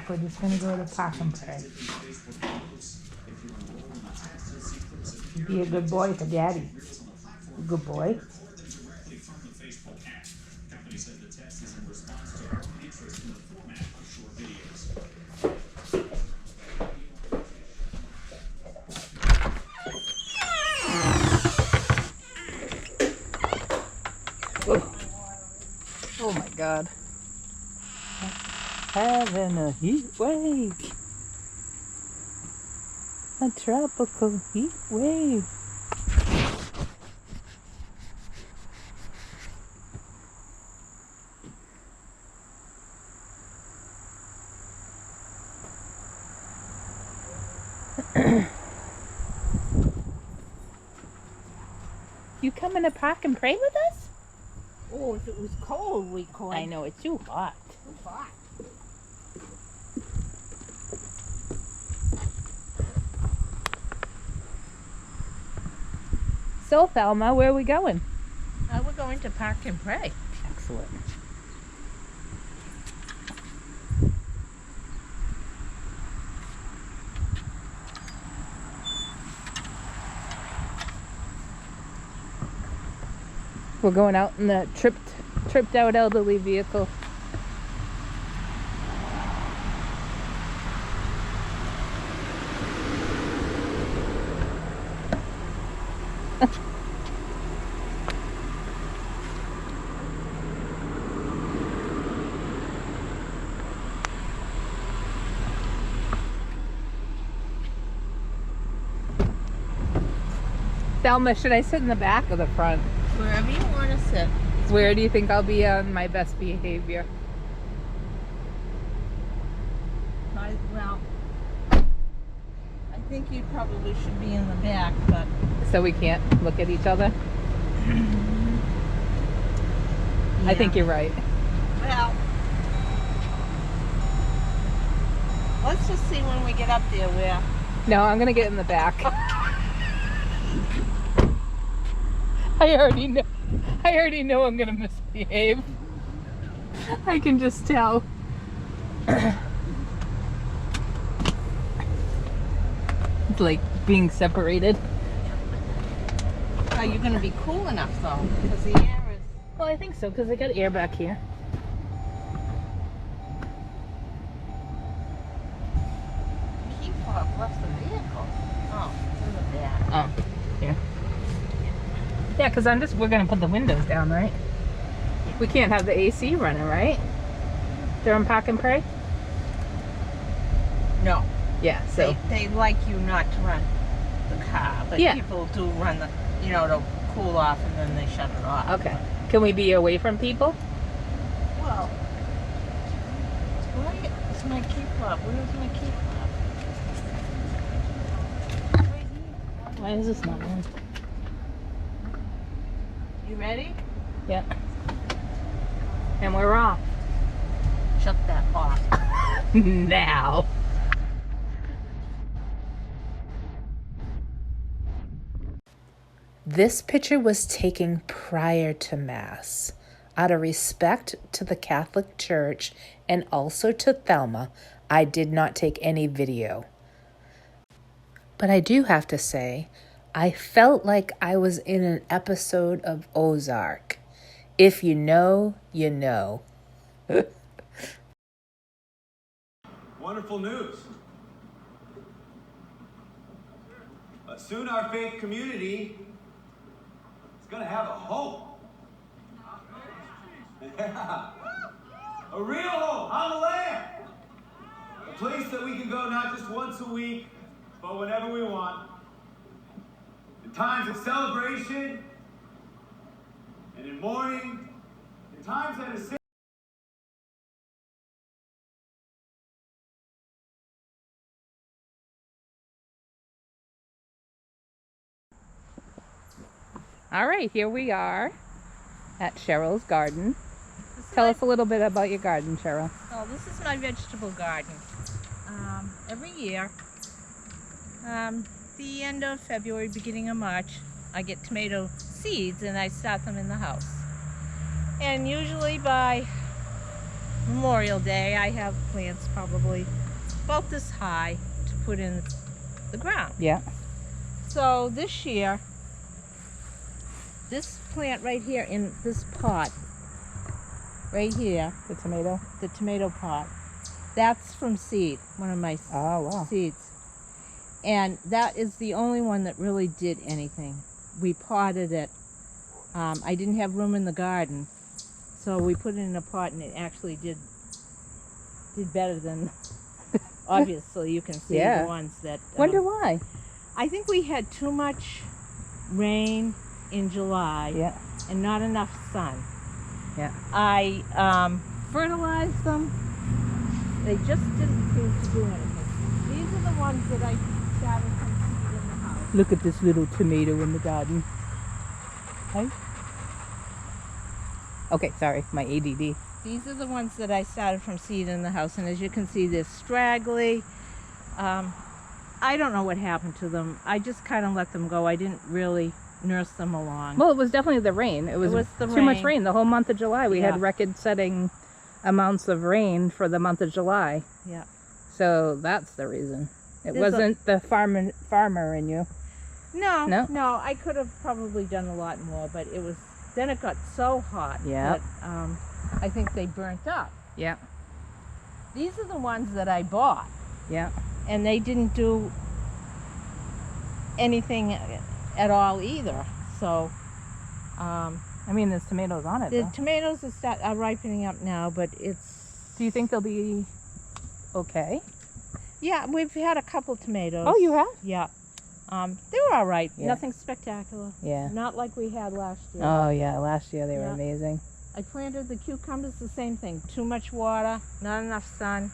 back. We're just gonna go to Park and Pray. Be a good boy for Daddy. A good boy. Oh my God. Having a heat wave. A tropical heat wave. You coming to Park and Pray with us? Oh, if it was cold, we could. I know, it's too hot. Too hot. So, Thelma, where are we going? We're going to Park and Pray. Excellent. We're going out in the tripped out elderly vehicle. Thelma, should I sit in the back or the front? Wherever you want to sit. Where do you think I'll be on my best behavior? Well, I think you probably should be in the back, but... So we can't look at each other? Yeah. I think you're right. Well, let's just see when we get up there where... No, I'm gonna get in the back. I already know I'm gonna misbehave. I can just tell. It's like being separated. Are you going to be cool enough, though? Because the air is... Well, I think so, because I got air back here. Key fob left the vehicle. Oh, it's in the back. Oh, here. Yeah, because we're gonna put the windows down, right? We can't have the AC running, right? They're on Park and Pray? No. Yeah, so. They like you not to run the car, but Yeah. people do run the, to cool off and then they shut it off. Okay. Can we be away from people? Well, where is my key fob? Where's my key fob? Right here. Why is this not on? You ready? Yeah. And we're off. Shut that off. Now. This picture was taken prior to Mass. Out of respect to the Catholic Church and also to Thelma, I did not take any video. But I do have to say, I felt like I was in an episode of Ozark. If you know, you know. Wonderful news. Soon our faith community is going to have a home. Yeah. A real home on the land. A place that we can go not just once a week, but whenever we want. In times of celebration, and in mourning, in times that is All right, here we are at Cheryl's garden. Tell us a little bit about your garden, Cheryl. Oh, this is my vegetable garden. Every year, the end of February, beginning of March, I get tomato seeds and I start them in the house. And usually by Memorial Day, I have plants probably about this high to put in the ground. Yeah. So this year, this plant right here in this pot, right here, The tomato. the tomato pot, that's from seed, one of my Oh, wow. seeds. And that is the only one that really did anything. We potted it. I didn't have room in the garden, so we put it in a pot, and it actually did better than, obviously, you can see Yeah. the ones that... Wonder why. I think we had too much rain in July Yeah. and not enough sun. Yeah. I fertilized them. They just didn't seem to do anything. These are the ones that I started from seed in the house. Look at this little tomato in the garden. Hey. Okay, sorry, my ADD. These are the ones that I started from seed in the house, and as you can see, they're straggly. I don't know what happened to them. I just kind of let them go. I didn't really nurse them along. Well, it was definitely the rain. It was the too much rain. rain. The whole month of July, we Yeah. had record-setting amounts of rain for the month of July. Yeah. So that's the reason. It There's wasn't the farmer in you. No, No? no. I could have probably done a lot more, but it was. Then it got so hot Yeah. that I think they burnt up. Yeah. These are the ones that I bought, Yeah. and they didn't do anything at all either. So I mean, there's tomatoes on it, the though. tomatoes are ripening up now, but it's Do you think they'll be okay? yeah. We've had a couple tomatoes. Oh, you have? Yeah. They were all right. Yeah. Nothing spectacular. Yeah. Not like we had last year. Oh, yeah. Last year they were Yeah. amazing. I planted the cucumbers the same thing. Too much water, not enough sun.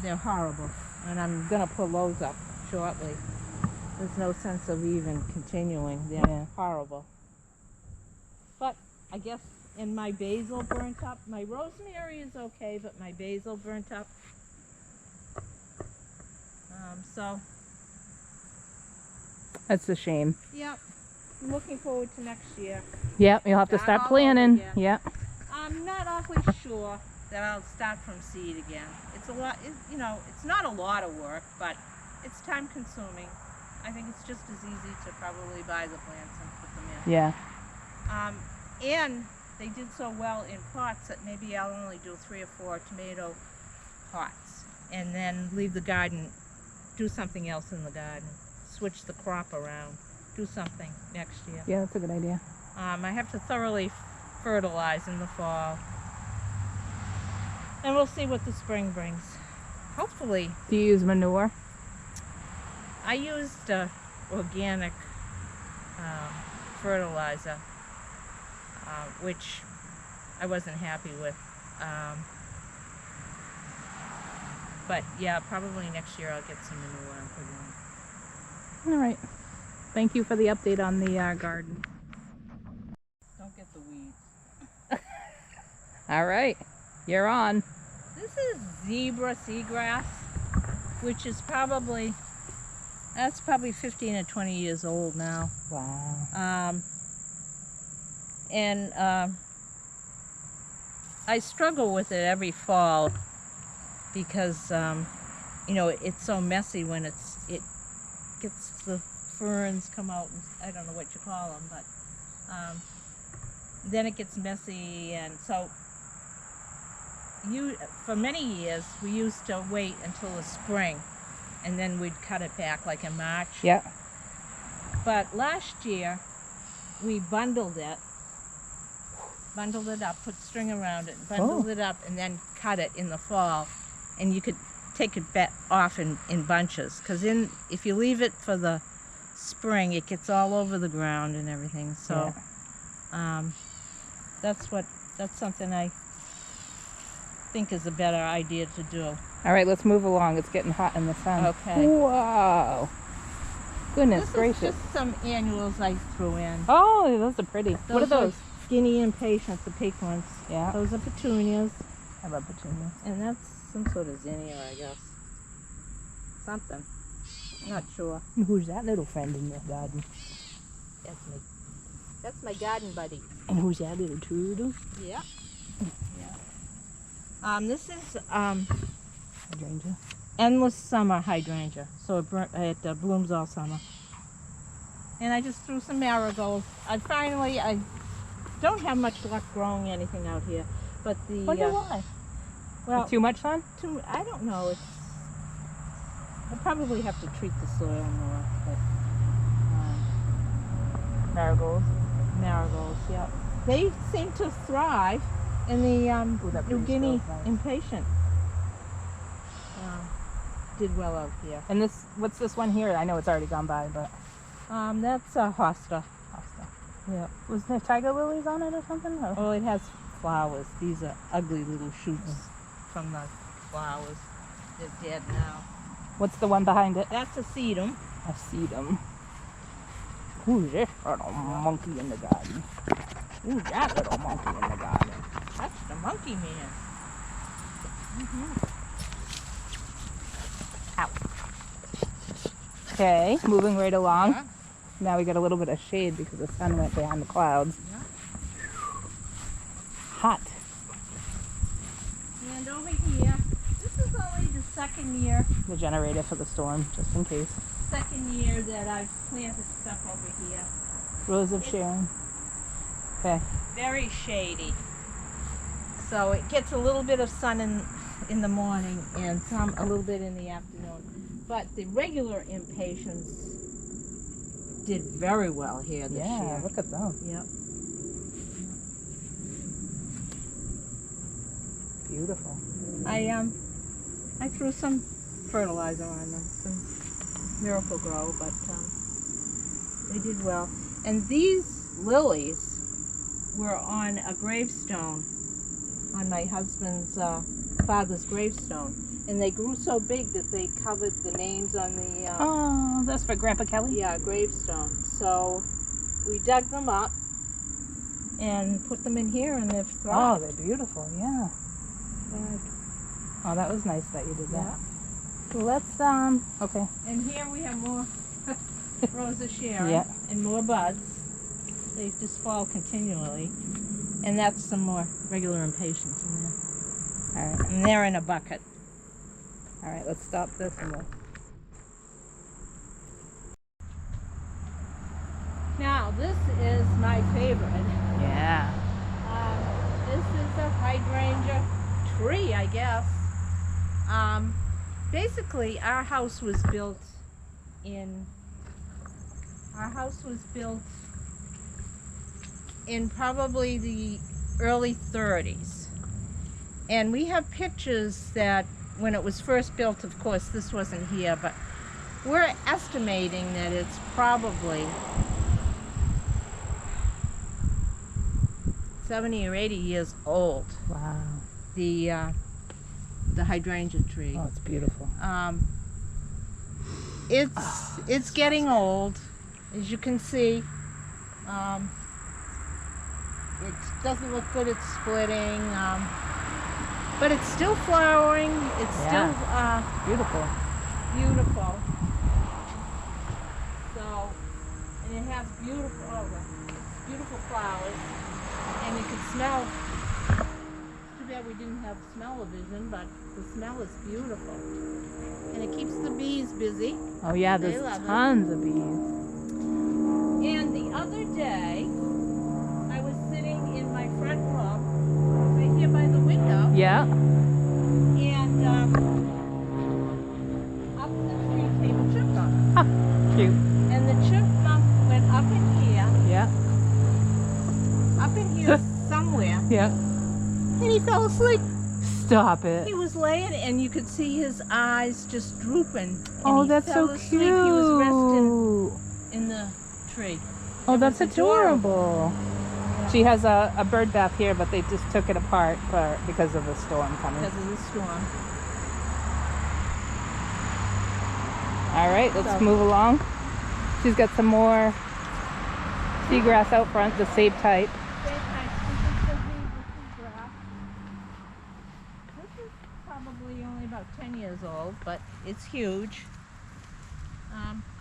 They're horrible, and I'm gonna pull those up shortly. There's no sense of even continuing. They're Yeah. horrible. But I guess, and my basil burnt up. My rosemary is okay, but my basil burnt up. So That's a shame. yeah, I'm looking forward to next year. Yep, you'll have to Start start all over planning. again. Yeah. I'm not awfully sure that I'll start from seed again. It's a lot, it's not a lot of work, but it's time consuming. I think it's just as easy to probably buy the plants and put them in. Yeah. And they did so well in pots that maybe I'll only do 3 or 4 tomato pots and then leave the garden, do something else in the garden, switch the crop around, do something next year. Yeah, that's a good idea. I have to thoroughly fertilize in the fall. And we'll see what the spring brings. Hopefully. Do you use manure? I used organic fertilizer, which I wasn't happy with. But yeah, probably next year I'll get some manure and put in. All right. Thank you for the update on the garden. Don't get the weeds. All right. You're on. This is zebra seagrass, which is probably 15 or 20 years old now. Wow. And I struggle with it every fall because it's so messy when it gets the ferns come out, and I don't know what you call them, but then it gets messy, and so for many years we used to wait until the spring and then we'd cut it back like in March. Yeah. But last year we bundled it up, put string around it, bundled it up, and then cut it in the fall, and you could take it off in bunches, because if you leave it for the spring it gets all over the ground and everything. So that's something I think is a better idea to do. All right, let's move along. It's getting hot in the sun. Okay. Wow. Goodness This gracious. is just some annuals I threw in. Oh, those are pretty. What are those? Skinny Impatiens, the pink ones. Yeah. Those are petunias. I love petunias. And that's some sort of zinnia, I guess. Something. Not sure. And who's that little friend in your garden? That's my garden buddy. And who's that little turtle? Yeah. This is Hydrangea. endless summer hydrangea, so it blooms all summer. And I just threw some marigolds. I don't have much luck growing anything out here, but the Wonder why? well, Too much sun? I don't know. I probably have to treat the soil more. But Marigolds. marigolds, yeah, they seem to thrive in the that New breeze Guinea smells nice. impatient. Did well out here. And what's this one here? I know it's already gone by, but That's a hosta. Yeah. was there tiger lilies on it or something? Or? Oh, it has flowers. These are ugly little shoots from the flowers. They're dead now. What's the one behind it? That's a sedum. I see them. Who's this little monkey in the garden? Who's that little monkey in the garden? That's the monkey man. Okay, moving right along. Yeah. Now we got a little bit of shade because the sun went behind the clouds. Yeah. Hot. And over here, this is only the second year The generator for the storm, just in case. that I've planted stuff over here. Rose of Sharon. Okay. Very shady. So it gets a little bit of sun in the morning and a little bit in the afternoon. But the regular impatiens did very well here this Yeah, year. look at them. Yep. Beautiful. I threw some fertilizer on them, some Miracle Grow, but they did well. And these lilies were on a gravestone, on my husband's father's gravestone, and they grew so big that they covered the names on the Oh, that's for Grandpa Kelly? gravestone. So we dug them up and put them in here, and they've Oh, thrived. they're beautiful, yeah. Oh, that was nice that you did that. So let's, okay. And here we have more Rose of Sharon Yeah. and more buds. They just fall continually. And that's some more regular impatiens in there. All right. And they're in a bucket. All right, let's stop this and we'll... Now, this is my favorite. Yeah. This is a hydrangea tree, I guess. Basically, our house was built in probably the early 30s. And we have pictures that when it was first built, of course, this wasn't here, but we're estimating that it's probably 70 or 80 years old, Wow. the hydrangea tree. Oh, it's beautiful. It's getting old, as you can see. It doesn't look good. It's splitting, but it's still flowering. It's still Beautiful. beautiful. So, and it has beautiful flowers, and you can smell. Too bad we didn't have smell-o-vision, but the smell is beautiful, and it keeps the bees busy. Oh, yeah, They there's love it. tons of bees. And the other day, I was sitting in my front room, right here by the window, Yeah. and up the tree came a chipmunk. Cute. And the chipmunk went up in here, Yeah. somewhere, Yeah. and he fell asleep. Stop it. He was laying, and you could see his eyes just drooping. And Oh, he that's fell so asleep. cute. He was resting in the tree. Oh, It that's was adorable. She has a bird bath here, but they just took it apart because of the storm coming. Because of the storm. All right, let's So- move along. She's got some more seagrass out front, the same type. This is probably only about 10 years old, but it's huge.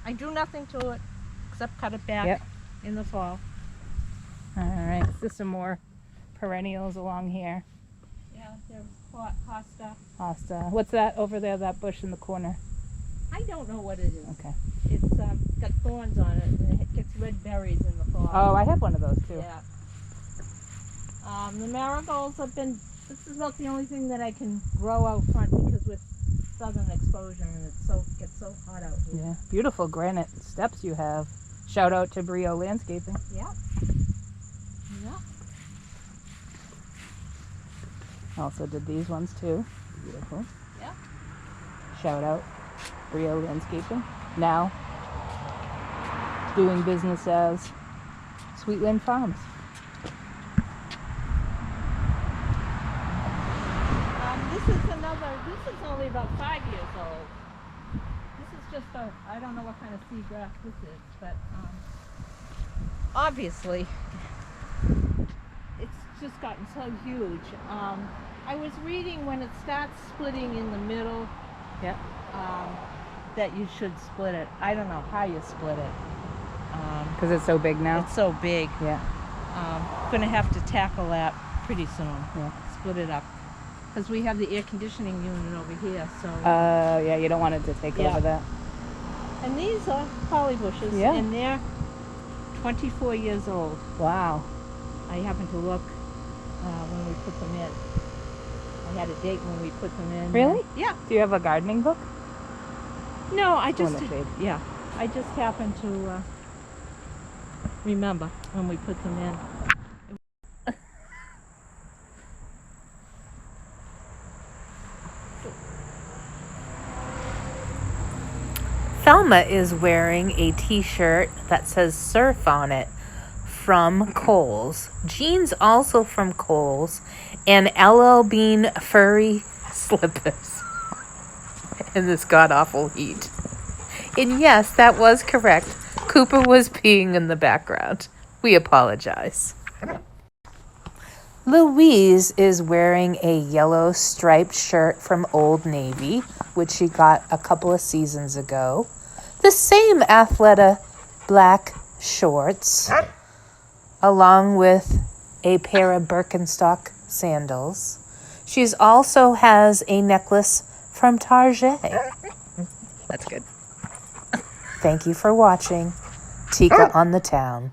I do nothing to it except cut it back Yep. in the fall. All right, just some more perennials along here. Yeah, they're hosta. Hosta. What's that over there, that bush in the corner? I don't know what it is. Okay. It's got thorns on it, and it gets red berries in the fall. Oh, I have one of those too. Yeah. The marigolds have been. This is about the only thing that I can grow out front because with southern exposure and it gets so hot out here. Yeah. Beautiful granite steps you have. Shout out to Brio Landscaping. Yeah. Yeah. Also did these ones too. Beautiful. Yeah. Shout out Brio Landscaping. Now doing business as Sweetland Farms. This is only about 5 years old. This is just I don't know what kind of seagrass this is, but obviously it's just gotten so huge. I was reading when it starts splitting in the middle, Yep. that you should split it. I don't know how you split it. Because it's so big now. It's so big. Yeah. Gonna have to tackle that pretty soon. Yeah. Split it up. Because we have the air conditioning unit over here, so. Yeah, you don't want it to take Yeah. over that. And these are holly bushes, Yeah. and they're 24 years old. Wow. I happened to look when we put them in. I had a date when we put them in. Really? Yeah. Do you have a gardening book? No, I Go in just. the shade. Yeah. I just happened to remember when we put them in. Thelma is wearing a t-shirt that says surf on it from Kohl's. Jeans also from Kohl's, and LL Bean furry slippers in this god-awful heat. And yes, that was correct. Cooper was peeing in the background. We apologize. Louise is wearing a yellow striped shirt from Old Navy, which she got a couple of seasons ago. The same Athleta black shorts, along with a pair of Birkenstock sandals. She also has a necklace from Target. That's good. Thank you for watching. Tika on the Town.